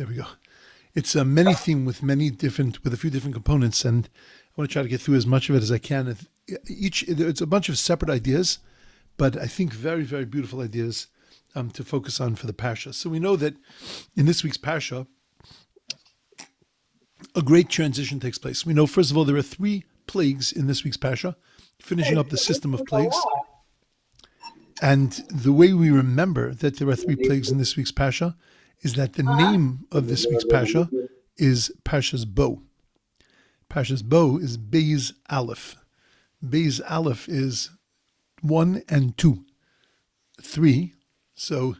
There we go. It's a many theme with a few different components, and I want to try to get through as much of it as I can. It's a bunch of separate ideas, but I think very, very beautiful ideas to focus on for the Parsha. So we know that in this week's Parsha, a great transition takes place. We know, first of all, there are 3 plagues in this week's Parsha, finishing up the system of plagues. And the way we remember that there are 3 plagues in this week's Parsha is that the name of this week's Parsha is Parsha's Bo. Parsha's Bo is Beis Aleph. Beis Aleph is 1 and 2. 3. So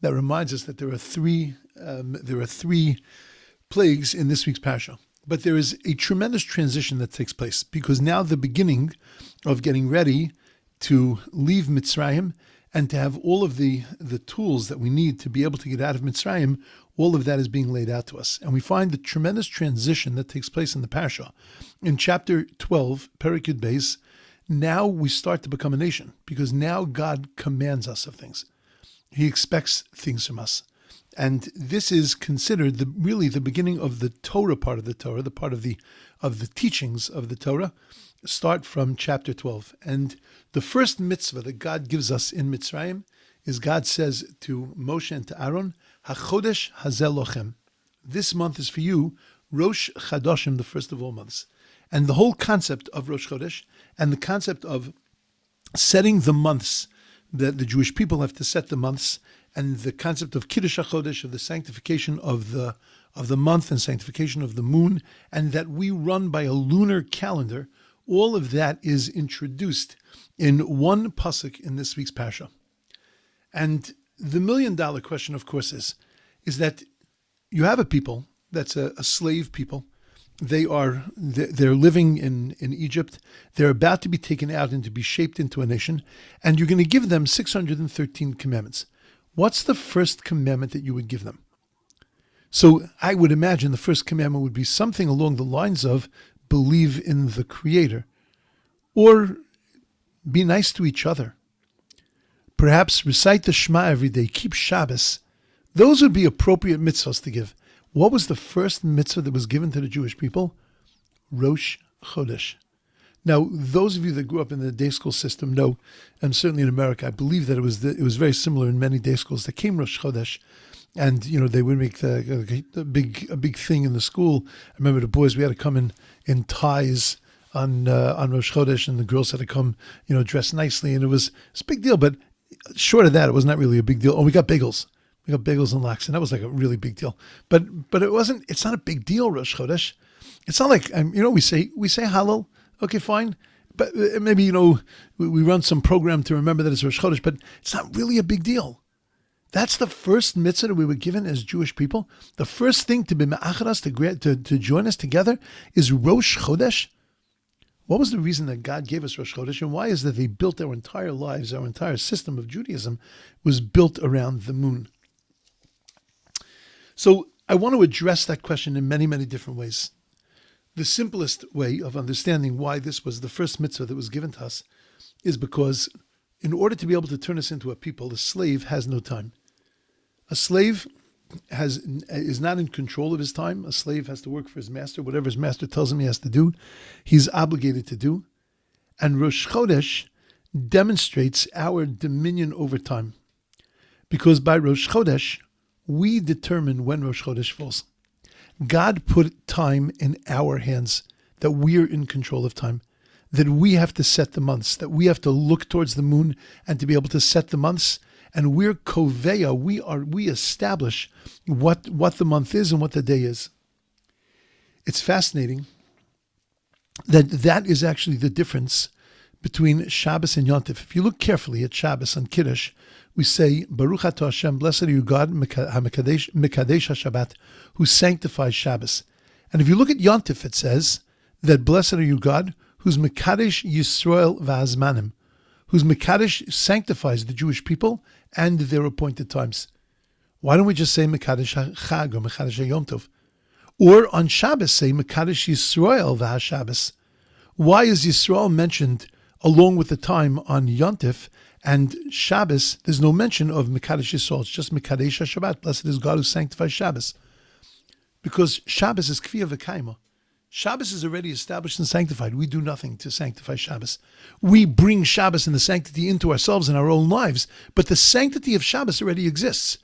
that reminds us that there are three plagues in this week's Parsha. But there is a tremendous transition that takes place, because now the beginning of getting ready to leave Mitzrayim and to have all of the tools that we need to be able to get out of Mitzrayim, all of that is being laid out to us. And we find the tremendous transition that takes place in the Parsha. In chapter 12, Perek Yud Beis, now we start to become a nation, because now God commands us of things. He expects things from us. And this is considered really the beginning of the Torah part of the Torah, the part of the teachings of the Torah, start from chapter 12. And the first mitzvah that God gives us in Mitzrayim is God says to Moshe and to Aaron, HaChodesh Hazel Lochem. This month is for you, Rosh Chodesh, the first of all months. And the whole concept of Rosh Chodesh and the concept of setting the months, that the Jewish people have to set the months, and the concept of Kiddush HaChodesh, of the sanctification of the month and sanctification of the moon, and that we run by a lunar calendar, all of that is introduced in one pasuk in this week's Parsha. And the $1 million question, of course, is that you have a people that's a slave people. They're living in Egypt. They're about to be taken out and to be shaped into a nation, and you're going to give them 613 commandments. What's the first commandment that you would give them? So I would imagine the first commandment would be something along the lines of believe in the Creator, or be nice to each other. Perhaps recite the Shema every day, keep Shabbos. Those would be appropriate mitzvahs to give. What was the first mitzvah that was given to the Jewish people? Rosh Chodesh. Now, those of you that grew up in the day school system know, and certainly in America, I believe that it was very similar in many day schools. There came Rosh Chodesh, and they would make a big thing in the school. I remember the boys, we had to come in ties on Rosh Chodesh, and the girls had to come dressed nicely, and it was a big deal. But short of that, it was not really a big deal. Oh, we got bagels. We got bagels and lax, and that was like a really big deal. But it wasn't. It's not a big deal, Rosh Chodesh. It's not like we say Hallel. Okay, fine. But maybe, we run some program to remember that it's Rosh Chodesh, but it's not really a big deal. That's the first mitzvah that we were given as Jewish people. The first thing to be me'achad us, to join us together, is Rosh Chodesh. What was the reason that God gave us Rosh Chodesh, and why is that they built our entire lives, our entire system of Judaism was built around the moon? So I want to address that question in many, many different ways. The simplest way of understanding why this was the first mitzvah that was given to us is because in order to be able to turn us into a people, a slave has no time. A slave is not in control of his time. A slave has to work for his master. Whatever his master tells him he has to do, he's obligated to do. And Rosh Chodesh demonstrates our dominion over time. Because by Rosh Chodesh, we determine when Rosh Chodesh falls. God put time in our hands, that we're in control of time, that we have to set the months, that we have to look towards the moon and to be able to set the months. And we're koveya, we establish what the month is and what the day is. It's fascinating that is actually the difference between Shabbos and Yontif. If you look carefully at Shabbos and Kiddush, we say, Baruch Atah Hashem, blessed are you God, Mekadesh HaShabbat, who sanctifies Shabbos. And if you look at Yontif, it says that blessed are you God, who's Mekadesh Yisrael V'Azmanim, whose Mekadesh sanctifies the Jewish people and their appointed times. Why don't we just say Mekadesh HaChag or Mekadesh HaYom Tov? Or on Shabbos say Mekadesh Yisrael V'HaShabbos. Why is Yisrael mentioned along with the time on Yontif, and Shabbos, there's no mention of Mekadesh Yisrael, it's just Mekadesh HaShabbat, blessed is God who sanctifies Shabbos. Because Shabbos is kfiyah v'kaima. Shabbos is already established and sanctified. We do nothing to sanctify Shabbos. We bring Shabbos and the sanctity into ourselves and our own lives, but the sanctity of Shabbos already exists.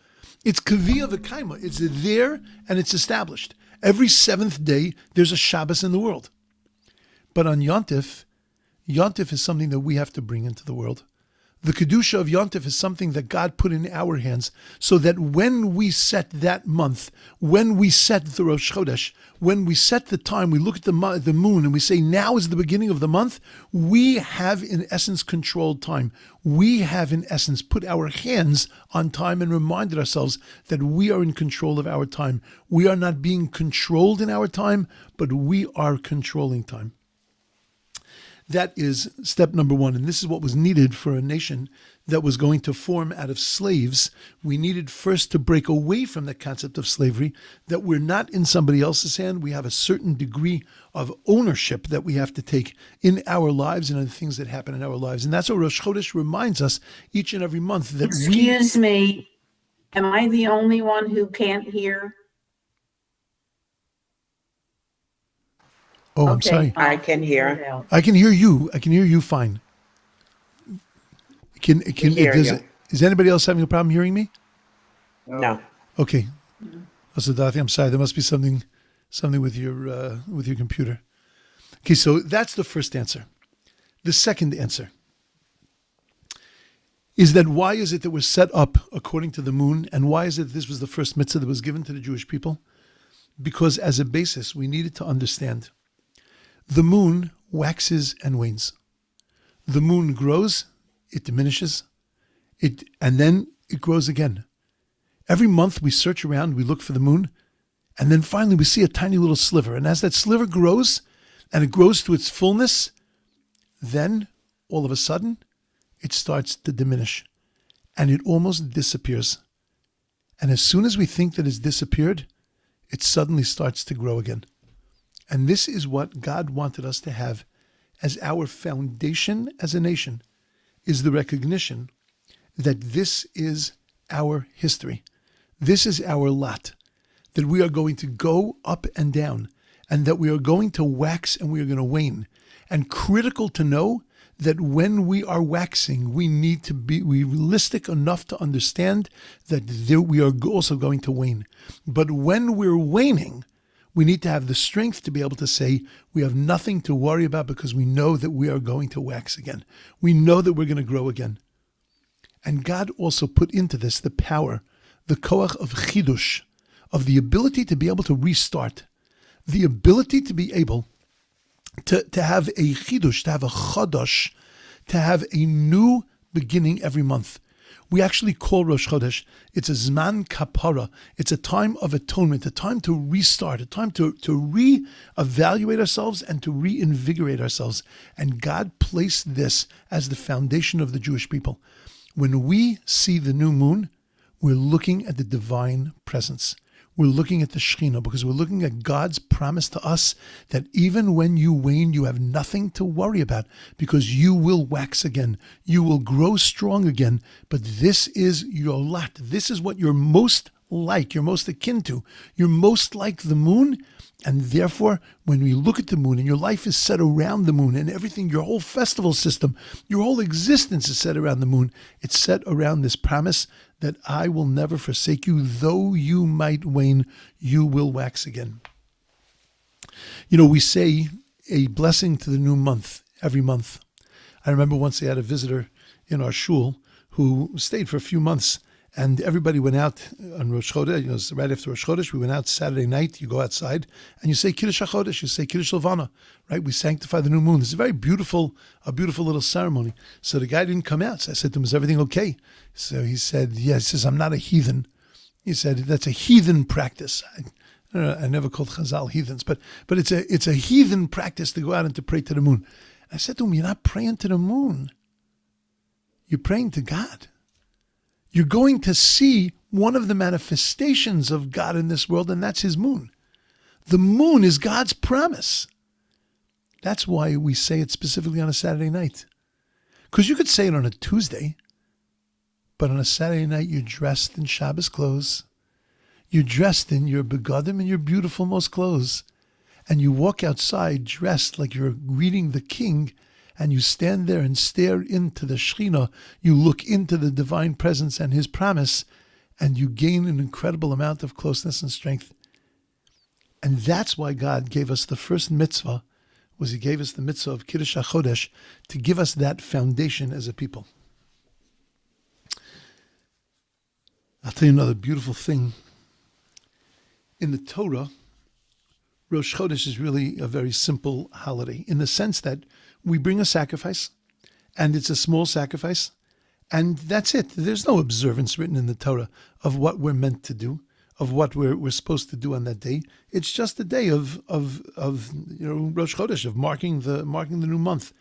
It's kaviyah v'kaima. It's there and it's established. Every seventh day, there's a Shabbos in the world. But on Yontif is something that we have to bring into the world. The Kedusha of Yontif is something that God put in our hands so that when we set that month, when we set the Rosh Chodesh, when we set the time, we look at the moon and we say, now is the beginning of the month, we have in essence controlled time. We have in essence put our hands on time and reminded ourselves that we are in control of our time. We are not being controlled in our time, but we are controlling time. That is step number one, and this is what was needed for a nation that was going to form out of slaves. We needed first to break away from the concept of slavery, that we're not in somebody else's hand. We have a certain degree of ownership that we have to take in our lives and in the things that happen in our lives. And that's what Rosh Chodesh reminds us each and every month. That Excuse me, am I the only one who can't hear? Oh, I'm sorry. I can hear. I can hear you. I can hear you fine. Is anybody else having a problem hearing me? No. Okay. So Dorothy, I'm sorry. There must be something with your computer. Okay, so that's the first answer. The second answer is that why is it that we're set up according to the moon, and why is it this was the first mitzvah that was given to the Jewish people? Because as a basis, we needed to understand the moon waxes and wanes. The moon grows, it diminishes, and then it grows again. Every month we search around, we look for the moon, and then finally we see a tiny little sliver. And as that sliver grows, and it grows to its fullness, then all of a sudden, it starts to diminish, and it almost disappears. And as soon as we think that it's disappeared, it suddenly starts to grow again. And this is what God wanted us to have as our foundation as a nation, is the recognition that this is our history. This is our lot, that we are going to go up and down, and that we are going to wax and we are going to wane. And critical to know that when we are waxing, we need to be realistic enough to understand that we are also going to wane. But when we're waning, we need to have the strength to be able to say we have nothing to worry about because we know that we are going to wax again. We know that we're going to grow again. And God also put into this the power, the koach of chidush, of the ability to be able to restart, the ability to be able to have a chidush, to have a chodosh, to have a new beginning every month. We actually call Rosh Chodesh, it's a zman kapara. It's a time of atonement, a time to restart, a time to reevaluate ourselves and to reinvigorate ourselves. And God placed this as the foundation of the Jewish people. When we see the new moon, we're looking at the divine presence. We're looking at the Shekhinah because we're looking at God's promise to us that even when you wane, you have nothing to worry about because you will wax again. You will grow strong again. But this is your lot. This is what you're most like, you're most akin to. You're most like the moon. And therefore, when we look at the moon and your life is set around the moon and everything, your whole festival system, your whole existence is set around the moon, it's set around this promise that I will never forsake you. Though you might wane, you will wax again. You know, we say a blessing to the new month every month. I remember once I had a visitor in our shul who stayed for a few months. And everybody went out on Rosh Chodesh, you know, right after Rosh Chodesh, we went out Saturday night, you go outside, and you say Kiddush HaChodesh, you say Kiddush Levana, right? We sanctify the new moon. It's a very beautiful little ceremony. So the guy didn't come out. So I said to him, is everything okay? So he said, yes. He says, I'm not a heathen. He said, that's a heathen practice. I never called Chazal heathens, but it's a heathen practice to go out and to pray to the moon. I said to him, you're not praying to the moon. You're praying to God. You're going to see one of the manifestations of God in this world, and that's his moon. The moon is God's promise. That's why we say it specifically on a Saturday night. Because you could say it on a Tuesday, but on a Saturday night, you're dressed in Shabbos clothes. You're dressed in your begadim and your beautiful most clothes. And you walk outside dressed like you're greeting the king, and you stand there and stare into the Shekhinah. You look into the divine presence and his promise, and you gain an incredible amount of closeness and strength. And that's why God gave us the first mitzvah, was he gave us the mitzvah of Kiddush HaChodesh, to give us that foundation as a people. I'll tell you another beautiful thing. In the Torah, Rosh Chodesh is really a very simple holiday in the sense that we bring a sacrifice, and it's a small sacrifice, and that's it. There's no observance written in the Torah of what we're meant to do, of what we're supposed to do on that day. It's just a day of Rosh Chodesh, of marking the new month.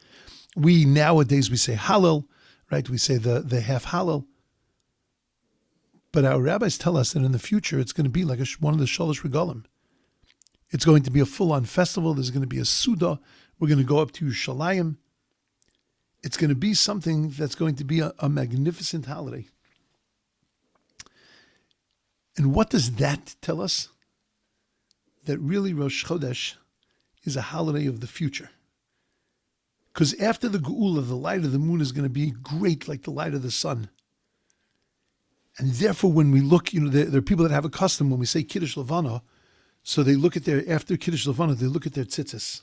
We nowadays we say Hallel, right? We say the half Hallel. But our rabbis tell us that in the future it's going to be like one of the Shalosh Regalim. It's going to be a full-on festival. There's going to be a Suda. We're going to go up to Yerushalayim. It's going to be something that's going to be a magnificent holiday. And what does that tell us? That really Rosh Chodesh is a holiday of the future. Because after the Geula, the light of the moon is going to be great like the light of the sun. And therefore, when we look, there are people that have a custom when we say Kiddush Levana, so they look at after Kiddush Levana, they look at their tzitzis.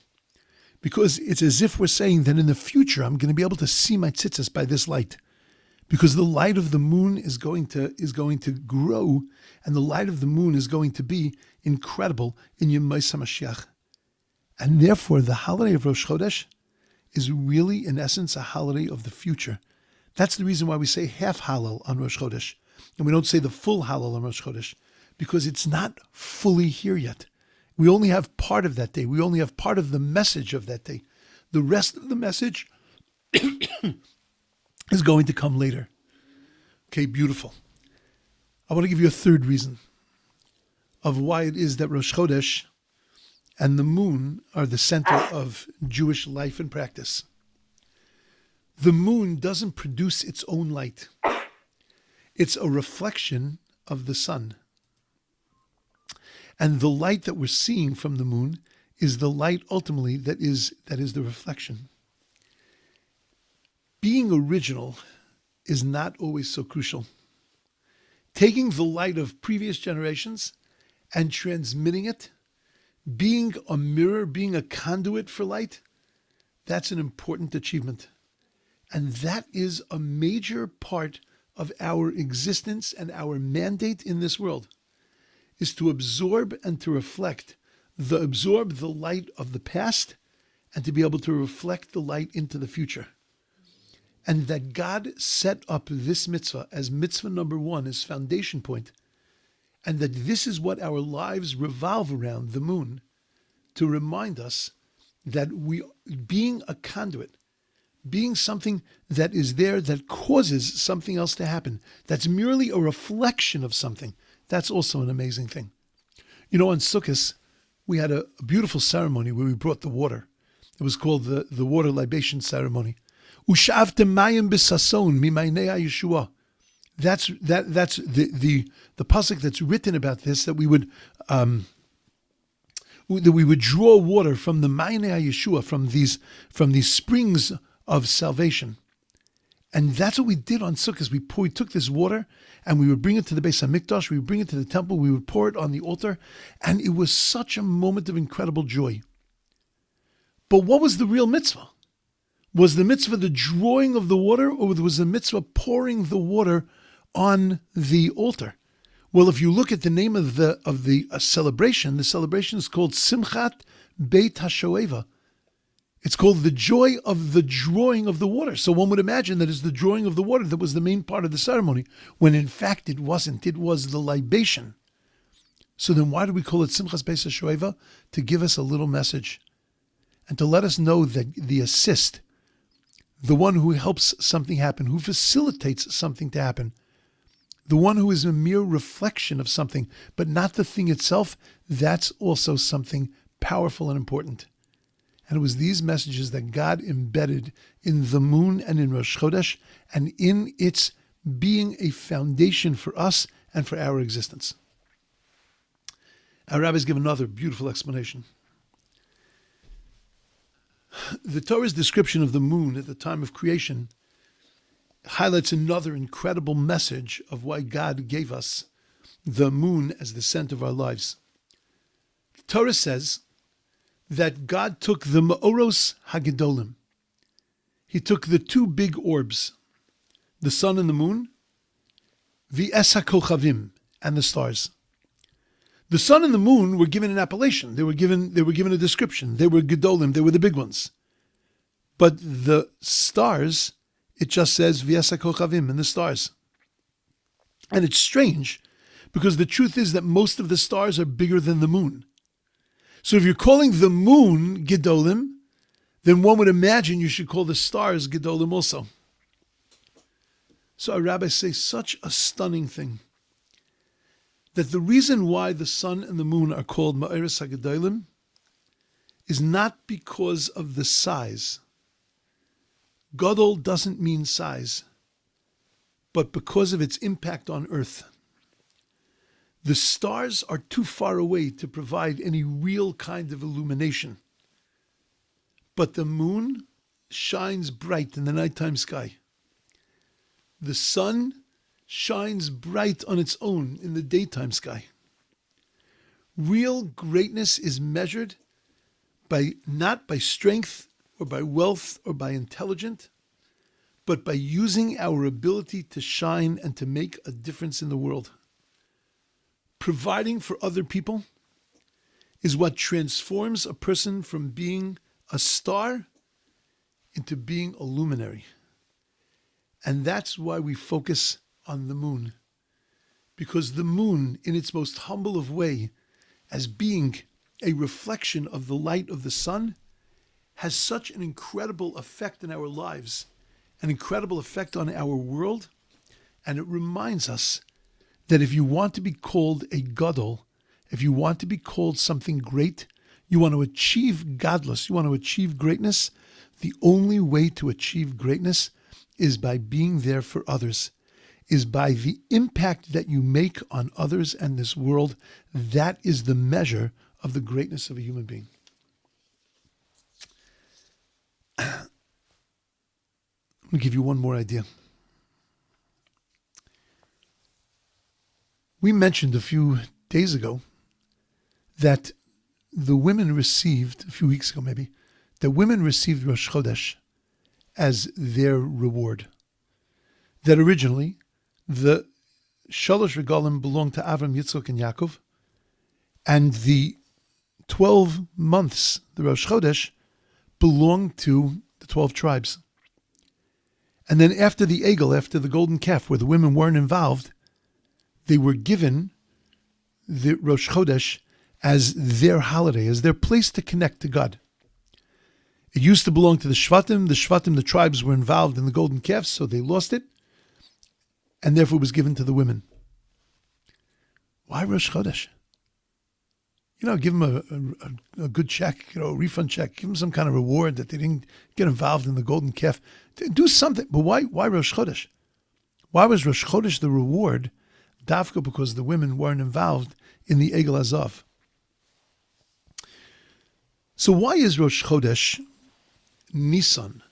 Because it's as if we're saying that in the future, I'm going to be able to see my tzitzis by this light. Because the light of the moon is going to grow, and the light of the moon is going to be incredible in Yom HaMashiach. And therefore, the holiday of Rosh Chodesh is really, in essence, a holiday of the future. That's the reason why we say half Hallel on Rosh Chodesh, and we don't say the full Hallel on Rosh Chodesh, because it's not fully here yet. We only have part of that day. We only have part of the message of that day. The rest of the message is going to come later. Okay, beautiful. I want to give you a third reason of why it is that Rosh Chodesh and the moon are the center of Jewish life and practice. The moon doesn't produce its own light. It's a reflection of the sun. And the light that we're seeing from the moon is the light ultimately that is the reflection. Being original is not always so crucial. Taking the light of previous generations and transmitting it, being a mirror, being a conduit for light, that's an important achievement. And that is a major part of our existence and our mandate in this world, is to absorb and to reflect, absorb the light of the past and to be able to reflect the light into the future. And that God set up this mitzvah as mitzvah number one, as foundation point, and that this is what our lives revolve around, the moon, to remind us that we, being a conduit, being something that is there that causes something else to happen, that's merely a reflection of something, that's also an amazing thing. On Sukkot, we had a beautiful ceremony where we brought the water. It was called the water libation ceremony. Ushavtem mayim b'sason mimaynei Yeshua. That's the pasuk that's written about this, that we would draw water from the Maynei Yeshua, from these springs of salvation. And that's what we did on Sukkot. We took this water and we would bring it to the Beis HaMikdash, we would bring it to the temple, we would pour it on the altar, and it was such a moment of incredible joy. But what was the real mitzvah? Was the mitzvah the drawing of the water, or was the mitzvah pouring the water on the altar? Well, if you look at the name of the celebration, the celebration is called Simchat Beit HaShoeva. It's called the joy of the drawing of the water. So one would imagine that it's the drawing of the water that was the main part of the ceremony, when in fact it wasn't. It was the libation. So then why do we call it Simchas Beit HaShoeva? To give us a little message and to let us know that the assist, the one who helps something happen, who facilitates something to happen, the one who is a mere reflection of something, but not the thing itself, that's also something powerful and important. And it was these messages that God embedded in the moon and in Rosh Chodesh, and in its being a foundation for us and for our existence. Our rabbis give another beautiful explanation. The Torah's description of the moon at the time of creation highlights another incredible message of why God gave us the moon as the center of our lives. The Torah says that God took the Ma'oros Hagedolim. He took the two big orbs, the sun and the moon, the Es HaKochavim, and the stars. The sun and the moon were given an appellation. They were given a description. They were Gedolim. They were the big ones. But the stars, it just says V'es HaKochavim, and the stars. And it's strange because the truth is that most of the stars are bigger than the moon. So if you're calling the moon Gedolim, then one would imagine you should call the stars Gedolim also. So our rabbis say such a stunning thing, that the reason why the sun and the moon are called Ma'oros HaGedolim is not because of the size. Gadol doesn't mean size, but because of its impact on earth. The stars are too far away to provide any real kind of illumination. But the moon shines bright in the nighttime sky. The sun shines bright on its own in the daytime sky. Real greatness is measured not by strength or by wealth or by intelligence, but by using our ability to shine and to make a difference in the world. Providing for other people is what transforms a person from being a star into being a luminary. And that's why we focus on the moon. Because the moon, in its most humble of way, as being a reflection of the light of the sun, has such an incredible effect in our lives, an incredible effect on our world, and it reminds us that if you want to be called a gadol, if you want to be called something great, you want to achieve godless, you want to achieve greatness, the only way to achieve greatness is by being there for others, is by the impact that you make on others and this world. That is the measure of the greatness of a human being. I'm going to give you one more idea. We mentioned a few days ago that the women received, a few weeks ago maybe, that women received Rosh Chodesh as their reward. That originally, the Shalosh Regalim belonged to Avram, Yitzchak, and Yaakov, and the 12 months, the Rosh Chodesh, belonged to the 12 tribes. And then after the Egel, after the golden calf, where the women weren't involved, they were given the Rosh Chodesh as their holiday, as their place to connect to God. It used to belong to the Shvatim. The tribes were involved in the golden calves, so they lost it, and therefore it was given to the women. Why Rosh Chodesh? Give them a good check, a refund check. Give them some kind of reward that they didn't get involved in the golden calf. Do something. But why Rosh Chodesh? Why was Rosh Chodesh the reward? Dafka, because the women weren't involved in the Egel Azav. So why is Rosh Chodesh Nisan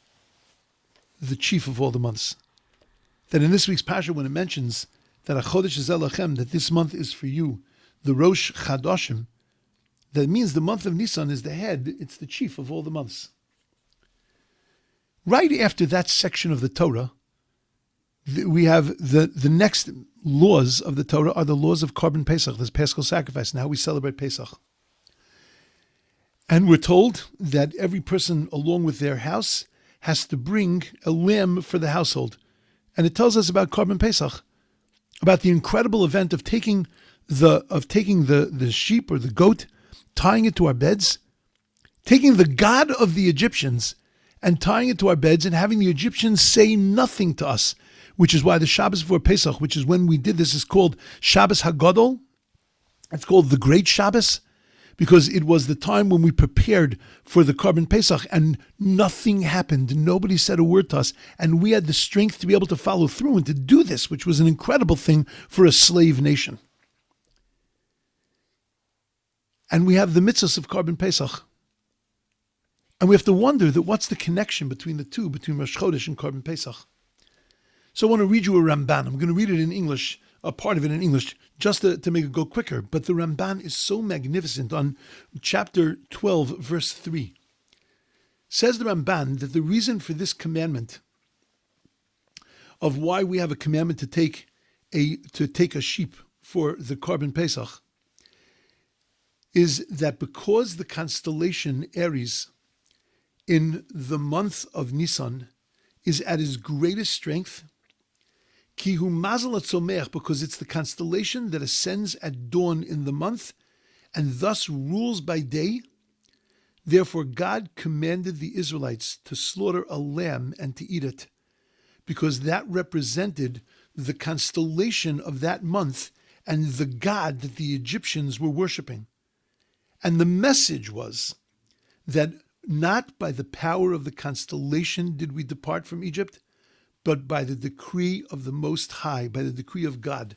the chief of all the months? That in this week's Parsha, when it mentions that a Chodesh is Elachem, that this month is for you, the Rosh Chodoshim, that means the month of Nisan is the head, it's the chief of all the months. Right after that section of the Torah, we have the next laws of the Torah are the laws of Korban Pesach, this Paschal sacrifice, and how we celebrate Pesach. And we're told that every person, along with their house, has to bring a lamb for the household. And it tells us about Korban Pesach, about the incredible event of taking the sheep or the goat, tying it to our beds, taking the God of the Egyptians and tying it to our beds and having the Egyptians say nothing to us, which is why the Shabbos before Pesach, which is when we did this, is called Shabbos HaGadol. It's called the Great Shabbos, because it was the time when we prepared for the Korban Pesach and nothing happened. Nobody said a word to us. And we had the strength to be able to follow through and to do this, which was an incredible thing for a slave nation. And we have the mitzvahs of Korban Pesach. And we have to wonder that what's the connection between the two, between Rosh Chodesh and Korban Pesach. So I want to read you a Ramban. I'm going to read it in English, a part of it in English, just to make it go quicker. But the Ramban is so magnificent on chapter 12, verse 3. Says the Ramban that the reason for this commandment of why we have a commandment to take a sheep for the Korban Pesach is that because the constellation Aries in the month of Nisan is at its greatest strength, Ki hu mazel hatzomech, because it's the constellation that ascends at dawn in the month and thus rules by day. Therefore, God commanded the Israelites to slaughter a lamb and to eat it, because that represented the constellation of that month and the God that the Egyptians were worshiping. And the message was that not by the power of the constellation did we depart from Egypt, but by the decree of the Most High, by the decree of God.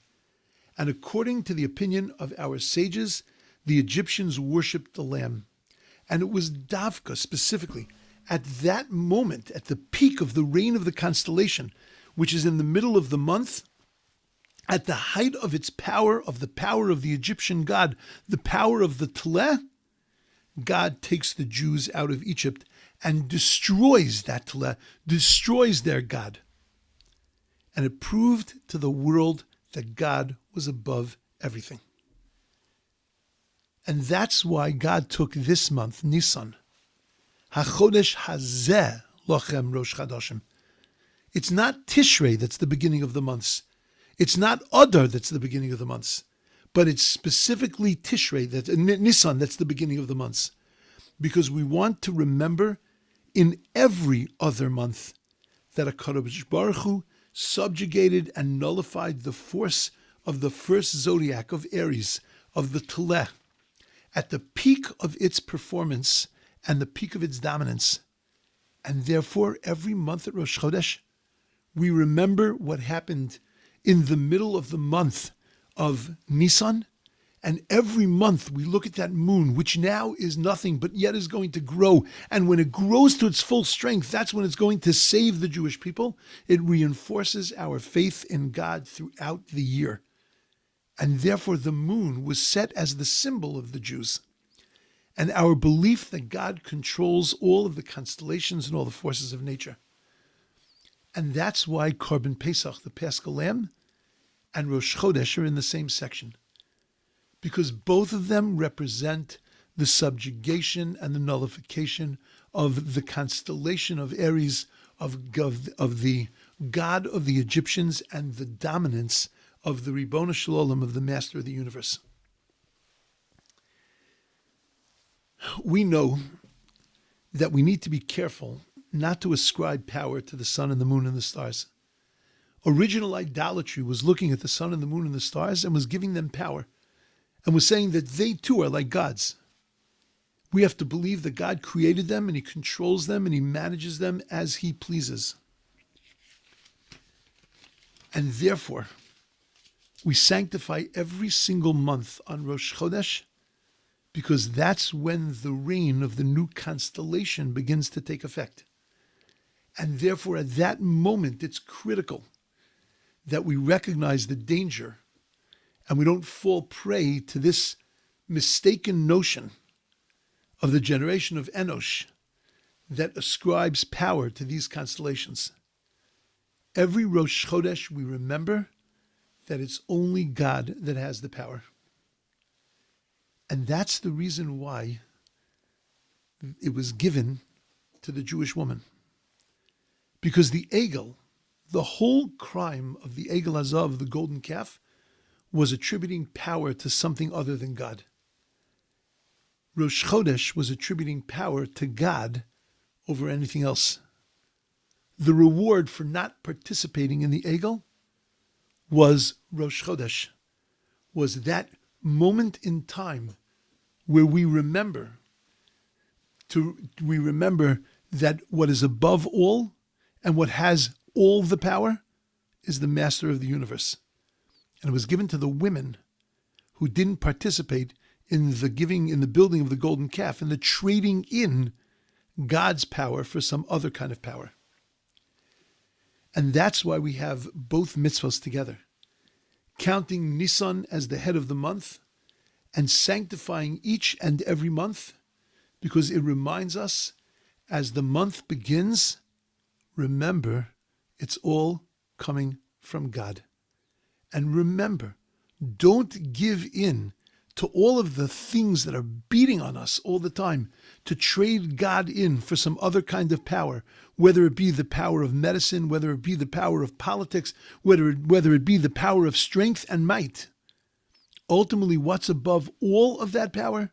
And according to the opinion of our sages, the Egyptians worshipped the lamb. And it was Davka specifically at that moment, at the peak of the reign of the constellation, which is in the middle of the month, at the height of its power, of the power of the Egyptian God, the power of the Tleh, God takes the Jews out of Egypt and destroys that Tleh, destroys their God. And it proved to the world that God was above everything. And that's why God took this month, Nisan, HaChodesh Hazeh Lochem Rosh Chodeshim. It's not Tishrei that's the beginning of the months. It's not Adar that's the beginning of the months. But it's specifically Tishrei, Nisan, that's the beginning of the months. Because we want to remember in every other month that HaKadosh Baruch Hu subjugated and nullified the force of the first zodiac of Aries, of the Tleh, at the peak of its performance and the peak of its dominance. And therefore, every month at Rosh Chodesh, we remember what happened in the middle of the month of Nisan. And every month we look at that moon, which now is nothing, but yet is going to grow. And when it grows to its full strength, that's when it's going to save the Jewish people. It reinforces our faith in God throughout the year. And therefore the moon was set as the symbol of the Jews. And our belief that God controls all of the constellations and all the forces of nature. And that's why Korban Pesach, the Paschal Lamb, and Rosh Chodesh are in the same section. Because both of them represent the subjugation and the nullification of the constellation of Aries, of the God of the Egyptians, and the dominance of the Ribono Shel Olam, of the Master of the Universe. We know that we need to be careful not to ascribe power to the sun and the moon and the stars. Original idolatry was looking at the sun and the moon and the stars and was giving them power, and was saying that they too are like gods. We have to believe that God created them and He controls them and He manages them as He pleases. And therefore, we sanctify every single month on Rosh Chodesh, because that's when the reign of the new constellation begins to take effect. And therefore, at that moment, it's critical that we recognize the danger and we don't fall prey to this mistaken notion of the generation of Enosh that ascribes power to these constellations. Every Rosh Chodesh, we remember that it's only God that has the power. And that's the reason why it was given to the Jewish woman. Because the Egel, the whole crime of the Egel Hazav, the golden calf, was attributing power to something other than God. Rosh Chodesh was attributing power to God over anything else. The reward for not participating in the Egel was Rosh Chodesh, was that moment in time where we remember that what is above all and what has all the power is the Master of the universe. And it was given to the women who didn't participate in the giving, in the building of the golden calf, in the trading in God's power for some other kind of power. And that's why we have both mitzvahs together. Counting Nisan as the head of the month and sanctifying each and every month, because it reminds us as the month begins, remember, it's all coming from God. And remember, don't give in to all of the things that are beating on us all the time, to trade God in for some other kind of power, whether it be the power of medicine, whether it be the power of politics, whether it be the power of strength and might. Ultimately, what's above all of that power?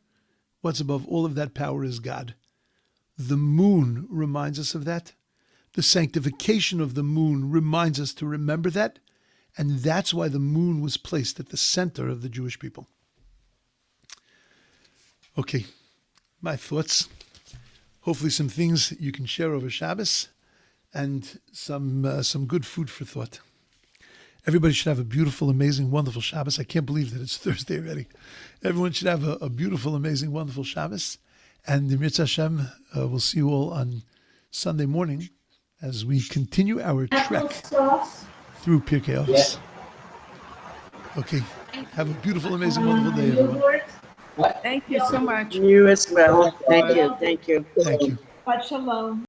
What's above all of that power is God. The moon reminds us of that. The sanctification of the moon reminds us to remember that. And that's why the moon was placed at the center of the Jewish people. Okay, my thoughts. Hopefully some things you can share over Shabbos and some good food for thought. Everybody should have a beautiful, amazing, wonderful Shabbos. I can't believe that it's Thursday already. Everyone should have a beautiful, amazing, wonderful Shabbos. And the Mitzvah Hashem, we'll see you all on Sunday morning as we continue our trek through Pirkei Avos. Okay, have a beautiful, amazing, wonderful day, everyone. Thank you so much. You as well. Thank you. Thank you. Thank you. Shabbat shalom.